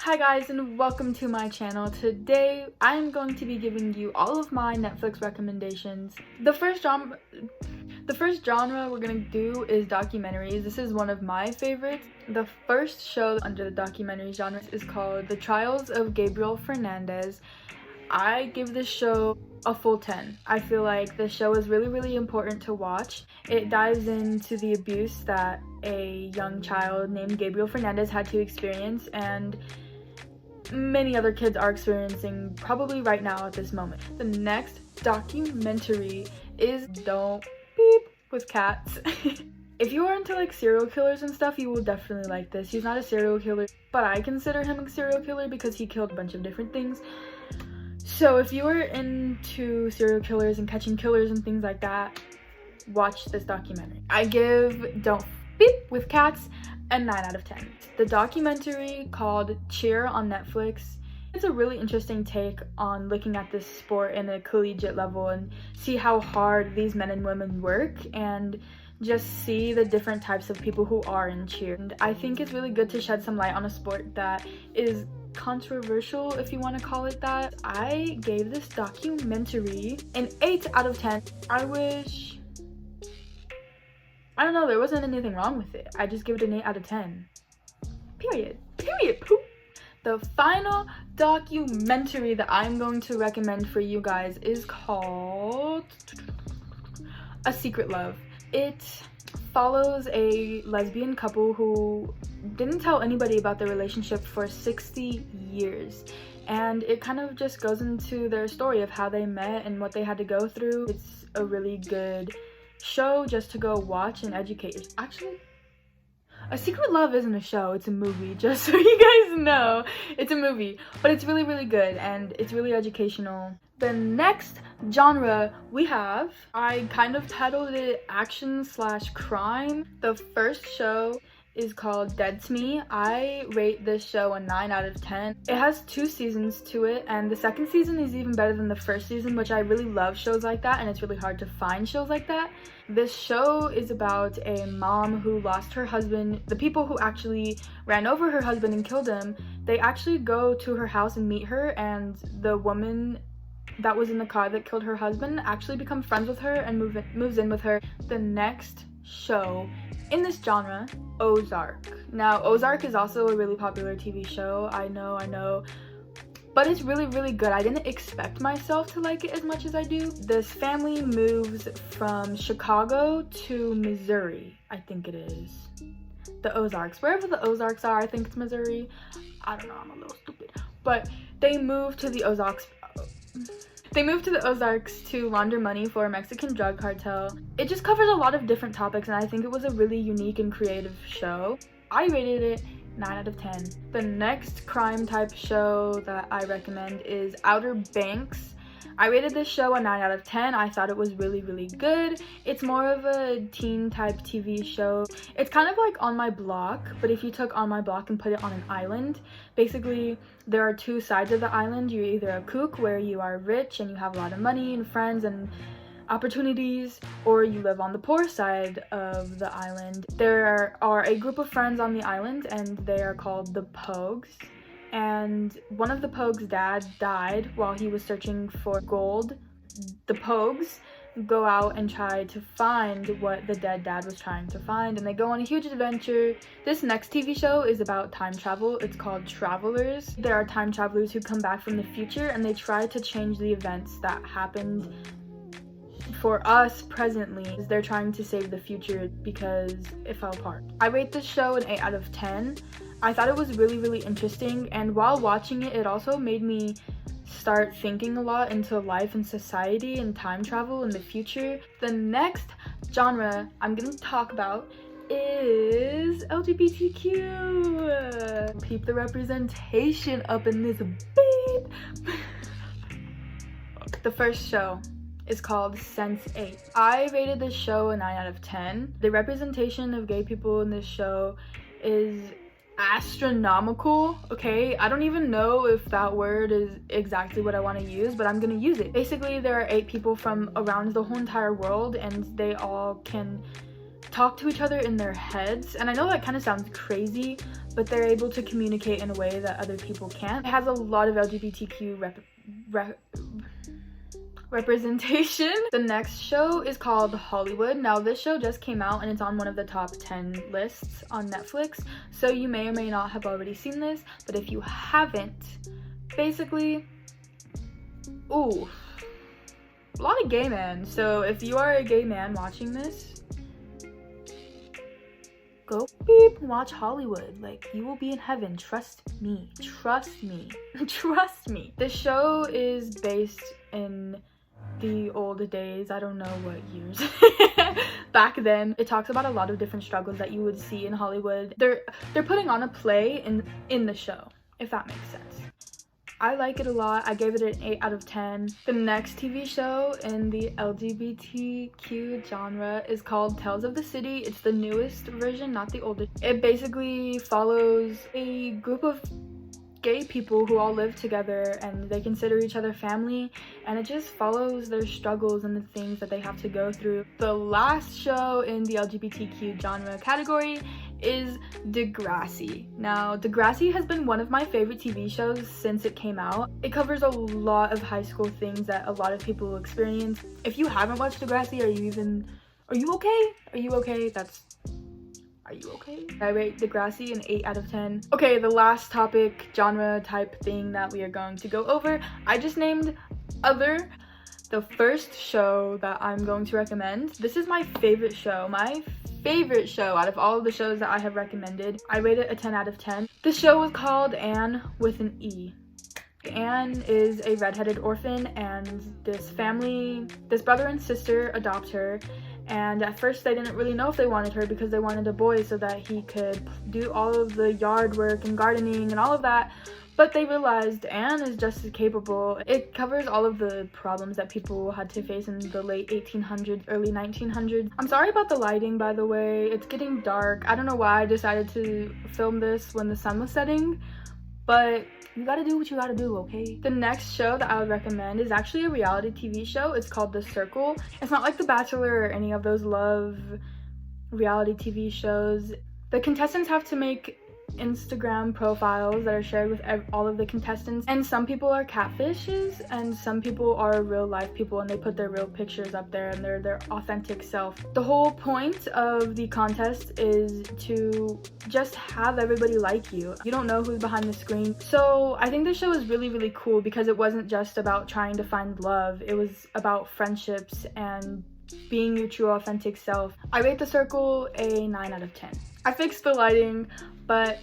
Hi guys, and welcome to my channel. Today I'm going to be giving you all of my Netflix recommendations. The first genre we're gonna do is documentaries. This is one of my favorites. The first show under the documentary genre is called The Trials of Gabriel Fernandez. I give this show a full 10. I feel like this show is really important to watch. It dives into the abuse that a young child named Gabriel Fernandez had to experience, and many other kids are experiencing probably right now at this moment. The next documentary is Don't Beep with Cats. If you are into like serial killers and stuff, you will definitely like this. He's not a serial killer, but I consider him a serial killer because he killed a bunch of different things. So if you are into serial killers and catching killers and things like that, watch this documentary. I give Don't Beep with Cats a 9 out of 10. The documentary called Cheer on Netflix, it's a really interesting take on looking at this sport in a collegiate level and see how hard these men and women work and just see the different types of people who are in cheer. And I think it's really good to shed some light on a sport that is controversial, if you want to call it that. I gave this documentary an 8 out of 10. I don't know, there wasn't anything wrong with it. I just give it an 8 out of 10. Period. Poop. The final documentary that I'm going to recommend for you guys is called A Secret Love. It follows a lesbian couple who didn't tell anybody about their relationship for 60 years. And it kind of just goes into their story of how they met and what they had to go through. It's a really good show just to go watch and educate yourself. Actually, A Secret Love isn't a show, it's a movie, just so you guys know. It's a movie, but it's really good and it's really educational. The next genre we have, I kind of titled it action/crime. The first show is called Dead to Me. I rate this show a 9 out of 10. It has 2 seasons to it, and the second season is even better than the first season, which I really love shows like that, and it's really hard to find shows like that. This show is about a mom who lost her husband. The people who actually ran over her husband and killed him, they actually go to her house and meet her, and the woman that was in the car that killed her husband actually become friends with her and moves in with her. The next show in this genre, Ozark. Now, Ozark is also a really popular TV show. I know, but it's really good. I didn't expect myself to like it as much as I do. This family moves from Chicago to Missouri, I think it is. The Ozarks, wherever the Ozarks are, I think it's Missouri. I don't know, I'm a little stupid. But they move to the Ozarks. They moved to the Ozarks to launder money for a Mexican drug cartel. It just covers a lot of different topics, and I think it was a really unique and creative show. I rated it 9 out of 10. The next crime type show that I recommend is Outer Banks. I rated this show a 9 out of 10. I thought it was really good. It's more of a teen type TV show. It's kind of like On My Block, but if you took On My Block and put it on an island, basically there are 2 sides of the island. You're either a kook, where you are rich and you have a lot of money and friends and opportunities, or you live on the poor side of the island. There are a group of friends on the island, and they are called the Pogues. And one of the Pogues' dad died while he was searching for gold. The Pogues go out and try to find what the dead dad was trying to find, and they go on a huge adventure. This next TV show is about time travel. It's called Travelers. There are time travelers who come back from the future, and they try to change the events that happened for us presently. They're trying to save the future because it fell apart. I rate this show an 8 out of 10. I thought it was really interesting, and while watching it, it also made me start thinking a lot into life and society and time travel in the future. The next genre I'm going to talk about is LGBTQ. Peep the representation up in this babe. The first show is called Sense8. I rated this show a 9 out of 10. The representation of gay people in this show is astronomical, okay? I don't even know if that word is exactly what I want to use, but I'm gonna use it. Basically, there are 8 people from around the whole entire world, and they all can talk to each other in their heads. And I know that kind of sounds crazy, but they're able to communicate in a way that other people can't. It has a lot of LGBTQ representation. The next show is called Hollywood. Now this show just came out and it's on one of the top 10 lists on Netflix, so you may or may not have already seen this, but if you haven't, basically, ooh, a lot of gay men. So if you are a gay man watching this, go beep, watch Hollywood. Like, you will be in heaven. Trust me. Trust me. Trust me. The show is based in the old days. I don't know what years. Back then. It talks about a lot of different struggles that you would see in Hollywood. They're putting on a play in the show, if that makes sense. I like it a lot. I gave it an 8 out of 10. The next TV show in the LGBTQ genre is called Tales of the City. It's the newest version, not the oldest. It basically follows a group of gay people who all live together and they consider each other family, and it just follows their struggles and the things that they have to go through. The last show in the LGBTQ genre category is Degrassi. Now, Degrassi has been one of my favorite TV shows since it came out. It covers a lot of high school things that a lot of people experience. If you haven't watched Degrassi, are you okay? Are you okay? Are you okay? I rate Degrassi an 8 out of 10. Okay, the last topic, genre type thing that we are going to go over, I just named other. The first show that I'm going to recommend, this is my favorite show. My favorite show out of all of the shows that I have recommended. I rate it a 10 out of 10. The show was called Anne with an E. Anne is a redheaded orphan, and this brother and sister adopt her. And at first they didn't really know if they wanted her because they wanted a boy so that he could do all of the yard work and gardening and all of that. But they realized Anne is just as capable. It covers all of the problems that people had to face in the late 1800s, early 1900s. I'm sorry about the lighting, by the way. It's getting dark. I don't know why I decided to film this when the sun was setting, but you gotta do what you gotta do, okay? The next show that I would recommend is actually a reality TV show. It's called The Circle. It's not like The Bachelor or any of those love reality TV shows. The contestants have to make Instagram profiles that are shared with all of the contestants, and some people are catfishes and some people are real life people and they put their real pictures up there and they're their authentic self. The whole point of the contest is to just have everybody like you. You don't know who's behind the screen. So I think this show is really, really cool because it wasn't just about trying to find love. It was about friendships and being your true authentic self. I rate The Circle a 9 out of 10. I fixed the lighting, but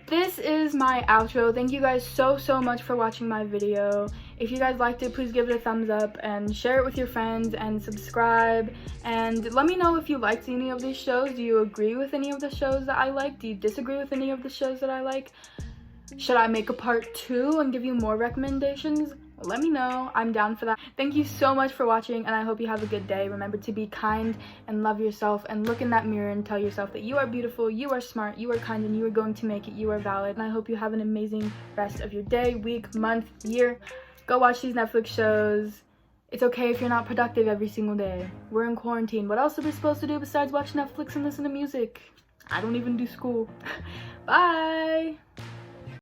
this is my outro. Thank you guys so much for watching my video. If you guys liked it, please give it a thumbs up and share it with your friends and subscribe, and let me know if you liked any of these shows. Do you agree with any of the shows that I like? Do you disagree with any of the shows that I like? Should I make a part 2 and give you more recommendations? Let me know. I'm down for that. Thank you so much for watching, and I hope you have a good day. Remember to be kind and love yourself, and look in that mirror and tell yourself that you are beautiful, you are smart, you are kind, and you are going to make it. You are valid. And I hope you have an amazing rest of your day, week, month, year. Go watch these Netflix shows. It's okay if you're not productive every single day. We're in quarantine. What else are we supposed to do besides watch Netflix and listen to music? I don't even do school. Bye!